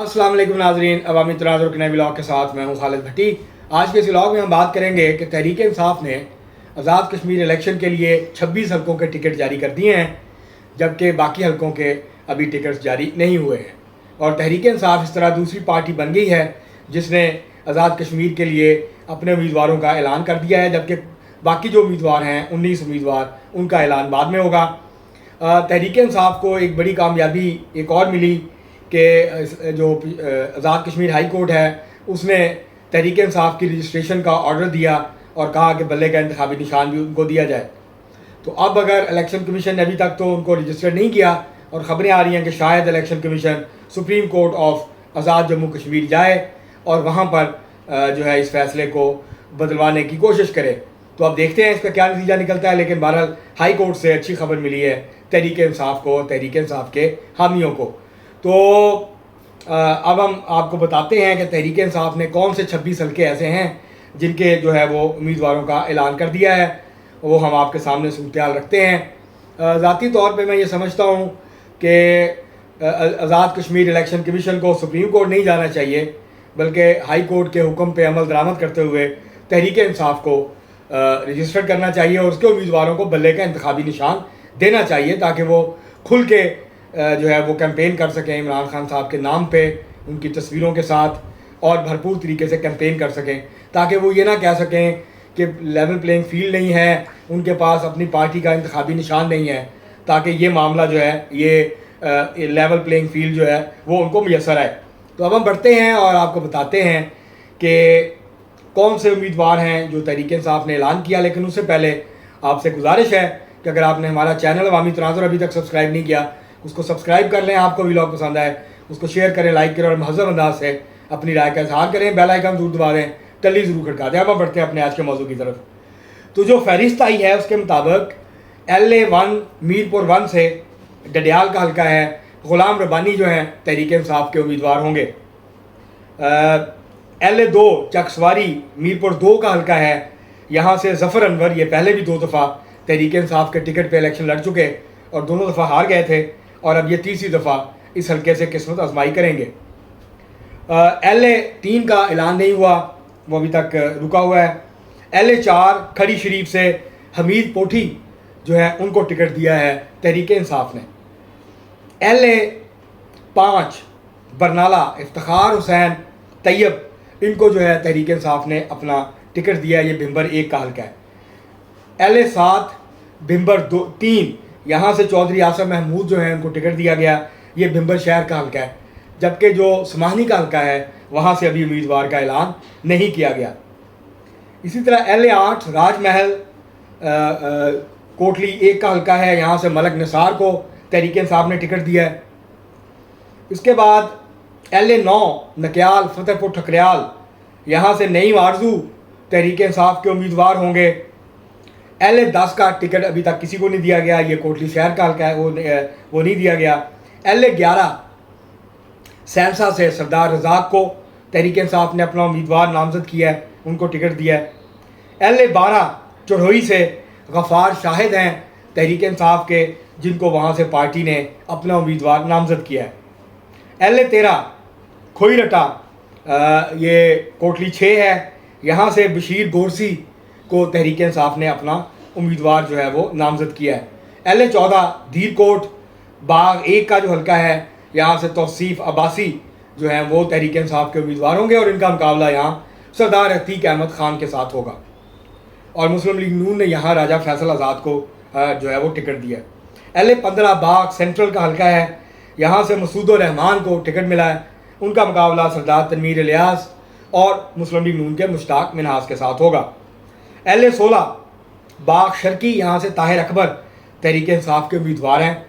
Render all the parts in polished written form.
अस्सलाम वालेकुम नाज़रीन, अवामी तनाज़ुर के नए व्लॉग के साथ मैं हूं खालिद भट्टी। आज के इस व्लॉग में हम बात करेंगे कि तहरीक इंसाफ ने आज़ाद कश्मीर इलेक्शन के लिए 26 हलकों के टिकट जारी कर दिए हैं, जबकि बाकी हलकों के अभी टिकट जारी नहीं हुए हैं। और तहरीक इंसाफ इस तरह दूसरी पार्टी बन गई है जिसने आज़ाद कश्मीर के लिए अपने उम्मीदवारों का ऐलान कर दिया है, जबकि बाकी जो उम्मीदवार हैं 19 उम्मीदवार, उनका ऐलान बाद में होगा। तहरीक इंसाफ को एक बड़ी कामयाबी एक और मिली कि जो आज़ाद कश्मीर हाई कोर्ट है उसने तहरीक इंसाफ की रजिस्ट्रेशन का ऑर्डर दिया और कहा कि बल्ले का इंतखाबी निशान भी उनको दिया जाए। तो अब अगर इलेक्शन कमीशन ने अभी तक तो उनको रजिस्टर नहीं किया और ख़बरें आ रही हैं कि शायद election commission supreme court of Azad Jammu Kashmir जाए और वहाँ पर जो है इस फैसले को बदलवाने की कोशिश करे। तो अब देखते हैं इसका क्या नतीजा निकलता है। लेकिन बहरहाल हाई कोर्ट से अच्छी खबर मिली है तहरीक इंसाफ को, तहरीक इंसाफ के हामियों को। तो अब हम आपको बताते हैं कि तहरीक इंसाफ ने कौन से 26 हल्के ऐसे हैं जिनके जो है वो उम्मीदवारों का ऐलान कर दिया है, वो हम आपके सामने सूरत-ए-हाल रखते हैं। ज़ाती तौर पे मैं ये समझता हूँ कि आज़ाद कश्मीर इलेक्शन कमीशन को सुप्रीम कोर्ट नहीं जाना चाहिए, बल्कि हाई कोर्ट के हुक्म पे अमल दरामद करते हुए तहरीक इंसाफ को रजिस्टर करना चाहिए और उसके उम्मीदवारों को बल्ले का इंतखाबी निशान देना चाहिए ताकि वो खुल के जो है वो कैंपेन कर सकें इमरान खान साहब के नाम पे, उनकी तस्वीरों के साथ, और भरपूर तरीके से कैंपेन कर सकें ताकि वो ये ना कह सकें कि लेवल प्लेइंग फील्ड नहीं है, उनके पास अपनी पार्टी का इंतखाबी निशान नहीं है, ताकि ये मामला जो है ये लेवल प्लेइंग फील्ड जो है वो उनको मुयसर आए। तो अब हम बढ़ते हैं और आपको बताते हैं कि कौन से उम्मीदवार हैं जो तहरीक इंसाफ ने ऐलान किया। लेकिन उससे पहले आपसे गुजारिश है कि अगर आपने हमारा चैनल अवामी तनाज़ुर अभी तक सब्सक्राइब नहीं किया, उसको सब्सक्राइब कर लें। आपको व्लॉग पसंद आए उसको शेयर करें, लाइक करें और महज़ब अंदाज से अपनी राय का इज़हार करें। बेल आइकन ज़रूर दबा दें, टल्ली ज़रूर खड़का दें। अब हम बढ़ते हैं अपने आज के मौजू की तरफ। तो जो फहरिस्त आई है उसके मुताबिक LA1 मीरपुर 1 से डडियाल का हल्का है, ग़ुलाम रब्बानी जो हैं तहरीक इंसाफ के उम्मीदवार होंगे। LA2 चकसवारी मीरपुर 2 का हल्का है, यहाँ से ज़फ़र अनवर, ये पहले भी 2 दफ़ा तहरीक इंसाफ के टिकट पे इलेक्शन लड़ चुके और दोनों दफ़ा हार गए थे और अब ये तीसरी दफ़ा इस हल्के से किस्मत आजमाई करेंगे। LA3 का ऐलान नहीं हुआ, वो अभी तक रुका हुआ है। LA4 खड़ी शरीफ से हमीद पोठी जो है उनको टिकट दिया है तहरीक इंसाफ ने। LA5 बरनाला इफ्तिखार हुसैन तैयब, इनको जो है तहरीक इंसाफ ने अपना टिकट दिया है, ये भिंबर 1 का हल्का है। LA7 भिंबर 3, यहाँ से चौधरी आसम महमूद जो है उनको टिकट दिया गया, ये भिंबर शहर का हल्का है। जबकि जो समाहनी का हल्का है वहाँ से अभी उम्मीदवार का ऐलान नहीं किया गया। इसी तरह LA8 राजमहल कोटली 1 का हल्का है, यहाँ से मलक निसार को तहरीक इंसाफ ने टिकट दिया है। इसके बाद LA9 नक्याल फतेहपुर ठकरयाल, यहाँ से नईम आरजू तहरीक इंसाफ के उम्मीदवार होंगे। LA10 का टिकट अभी तक किसी को नहीं दिया गया, ये कोटली शहर का हल्का है, वो नहीं दिया गया। LA11 सैनसा से सरदार रज़ाक को तहरीक इंसाफ ने अपना उम्मीदवार नामजद किया है, उनको टिकट दिया है। LA12 चढ़ोई से गफ़ार शाहिद हैं तहरीक इंसाफ के, जिनको वहाँ से पार्टी ने अपना उम्मीदवार नामजद किया है। LA13 खोईरटा, ये कोटली 6 है, यहाँ से बशीर गोरसी को तहरीक इंसाफ ने अपना उम्मीदवार जो है वो नामजद किया है। LA14 धीरकोट बाग 1 का जो हल्का है, यहाँ से तौसीफ़ अब्बासी जो हैं वो तहरीक इंसाफ के उम्मीदवार होंगे और इनका मुकाबला यहाँ सरदार अतीक अहमद ख़ान के साथ होगा। और मुस्लिम लीग नून ने यहाँ राजा फैसल आज़ाद को जो है वो टिकट दिया है। LA15 बाग सेंट्रल का हल्का है, यहाँ से मसूदुर रहमान को टिकट मिला है, उनका मुकाबला सरदार तनवीर इलियास और मुस्लिम लीग नून के मुश्ताक मिनहास के साथ होगा। LA16 बाग शर्की, यहाँ से ताहिर अकबर तहरीक इंसाफ के उम्मीदवार हैं।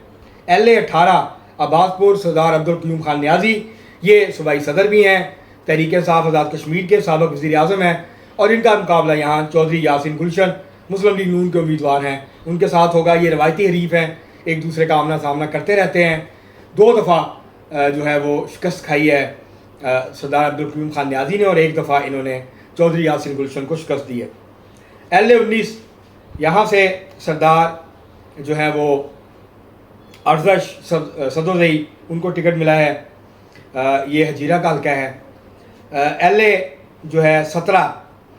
LA18 अब्बासपुर सरदार अब्दुल क़य्यूम खान न्याजी, ये सूबाई सदर भी हैं, तहरीक इंसाफ आज़ाद कश्मीर के साबिक़ वज़ीर आज़म हैं और इनका मुकाबला यहाँ चौधरी यासिन गुलशन मुस्लिम लीग नून के उम्मीदवार हैं, उनके साथ होगा। ये रवायती हरीफ हैं, एक दूसरे का आमना सामना करते रहते हैं। 2 दफ़ा जो है वो शिकस्त खाई है सरदार अब्दुल क़य्यूम खान न्याजी ने और 1 दफ़ा इन्होंने चौधरी यासिन गुलशन को शिकस्त दी है। LA19 यहाँ से सरदार जो है वो अर्जश सदोज़ई, उनको टिकट मिला है। ये हजीरा का हल्का है। LA जो है 17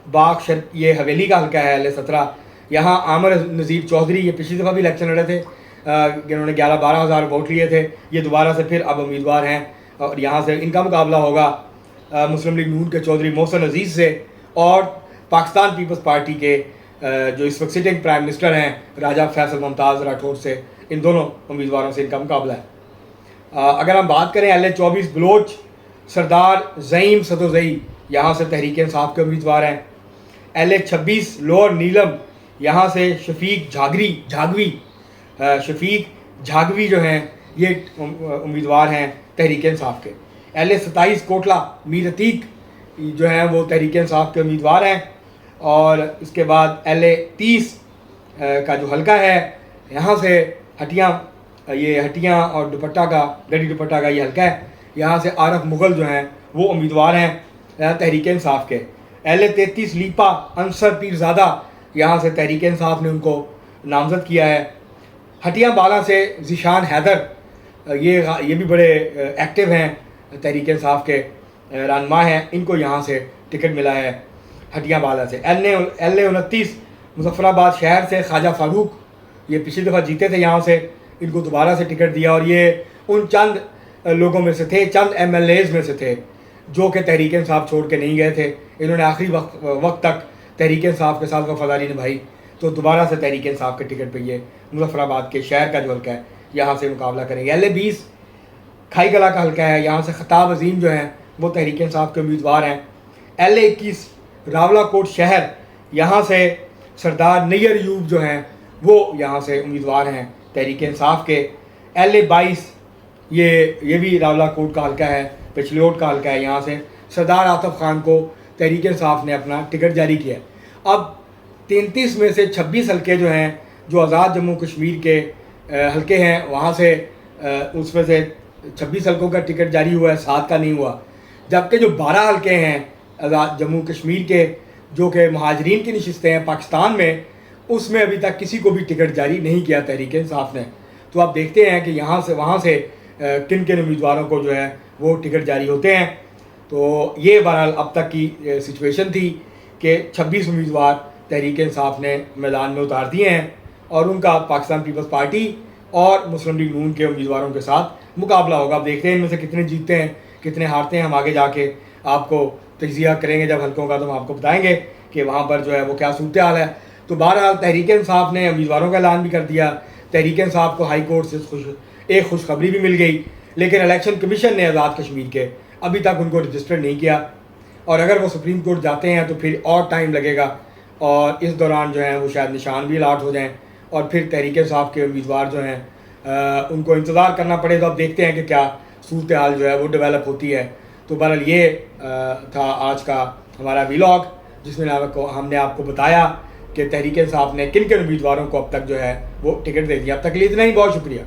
बाग शर्क, ये हवेली का हल्का है LA 17। यहाँ आमिर नज़ीर चौधरी, ये पिछली दफ़ा भी इलेक्शन लड़े थे, इन्होंने 11-12 हज़ार वोट लिए थे, ये दोबारा से फिर अब उम्मीदवार हैं और यहाँ से इनका मुकाबला होगा मुस्लिम लीग नून के चौधरी मोहसिन अजीज़ से और पाकिस्तान पीपल्स पार्टी के जो इस वक्त सिटिंग प्राइम मिनिस्टर हैं राजा फैसल मुमताज़ राठौर से। इन दोनों उम्मीदवारों से इनका मुकाबला है। अगर हम बात करें LA 24 बलोच, सरदार ज़ईम सदोज़ई यहाँ से तहरीक इंसाफ के उम्मीदवार हैं। LA 26 लोअर नीलम, यहाँ से शफीक झागवी जो हैं ये उम्मीदवार हैं तहरीक इंसाफ के। LA 27 कोटला मीर अतीक जो हैं वो तहरीक इंसाफ के उम्मीदवार हैं। और इसके बाद LA 30 का जो हल्का है, यहाँ से हटियाँ और दुपट्टा का, गढ़ी दुपट्टा का ये हल्का है, यहाँ से आरफ मुग़ल जो हैं वो उम्मीदवार हैं तहरीक इंसाफ के। LA 33 लीपा अंसर पीरज़ादा, यहाँ से तहरीक इंसाफ ने उनको नामज़द किया है। हटियाँ बाला से ज़ीशान हैदर, ये भी बड़े एक्टिव हैं, तहरीक इंसाफ के रहनुमा हैं, इनको यहाँ से टिकट मिला है हटियाँ बाला से। LA 29 मुजफ्फराबाद शहर से ख्वाजा फारूक, ये पिछली दफ़ा जीते थे यहाँ से, इनको दोबारा से टिकट दिया और ये उन चंद लोगों में से थे, चंद MLAs में से थे जो कि तहरीक इंसाफ छोड़ के नहीं गए थे। इन्होंने आखिरी वक्त तक तहरीक इंसाफ के साथ वफादारी निभाई, तो दोबारा से तहरीक इंसाफ के टिकट पे ये मुजफ्फराबाद के शहर का जो हल्का है यहाँ से मुकाबला करेंगे। LA 20 खाई कला का हल्का है, यहाँ से खताब अजीम जो हैं वो तहरीक इंसाफ के उम्मीदवार हैं। LA 21 रावलाकोट शहर, यहाँ से सरदार नैयर यूब जो हैं वो यहाँ से उम्मीदवार हैं तहरीक इंसाफ के। LA 22 ये भी रावलाकोट का हल्का है, पिछलोट का हल्का है, यहाँ से सरदार आतिफ खान को तहरीक इंसाफ ने अपना टिकट जारी किया। अब 33 में से 26 हल्के जो हैं जो आज़ाद जम्मू कश्मीर के हल्के हैं, वहाँ से उसमें से 26 हल्कों का टिकट जारी हुआ है, 7 का नहीं हुआ। जबकि जो 12 हल्के हैं आज़ाद जम्मू कश्मीर के जो कि महाजरीन की नशिस्तें हैं पाकिस्तान में, उसमें अभी तक किसी को भी टिकट जारी नहीं किया तहरीक इंसाफ ने। तो आप देखते हैं कि यहाँ से वहाँ से किन किन उम्मीदवारों को जो है वो टिकट जारी होते हैं। तो ये बहरहाल अब तक की सिचुएशन थी कि 26 उम्मीदवार तहरीक इंसाफ ने मैदान में उतार दिए हैं और उनका पाकिस्तान पीपल्स पार्टी और मुस्लिम लीग नून के उम्मीदवारों के साथ मुकाबला होगा। अब देखते हैं इनमें से कितने जीतते हैं कितने हारते हैं। हम आगे जाके आपको तजिया करेंगे जब हल्कों का, तो हम आपको बताएंगे कि वहाँ पर जो है वो क्या सूरत हाल है। तो बहरहाल तहरीक इंसाफ ने उम्मीदवारों का ऐलान भी कर दिया। तहरीक इंसाफ को हाई कोर्ट से एक खुशखबरी भी मिल गई, लेकिन इलेक्शन कमीशन ने आज़ाद कश्मीर के अभी तक उनको रजिस्टर नहीं किया और अगर वो सुप्रीम कोर्ट जाते हैं तो फिर और टाइम लगेगा और इस दौरान जो है वो शायद निशान भी अलाट हो जाएं और फिर तहरीक इंसाफ के उम्मीदवार जो हैं उनको इंतज़ार करना पड़े। तो अब देखते हैं कि क्या सूरत हाल जो है वो डेवलप होती है। तो बहरहाल ये था आज का हमारा व्लॉग, जिसमें हमने आपको बताया कि तहरीक इंसाफ ने किन किन उम्मीदवारों को अब तक जो है वो टिकट दे दिया। अब तक के लिए इतना ही, बहुत शुक्रिया।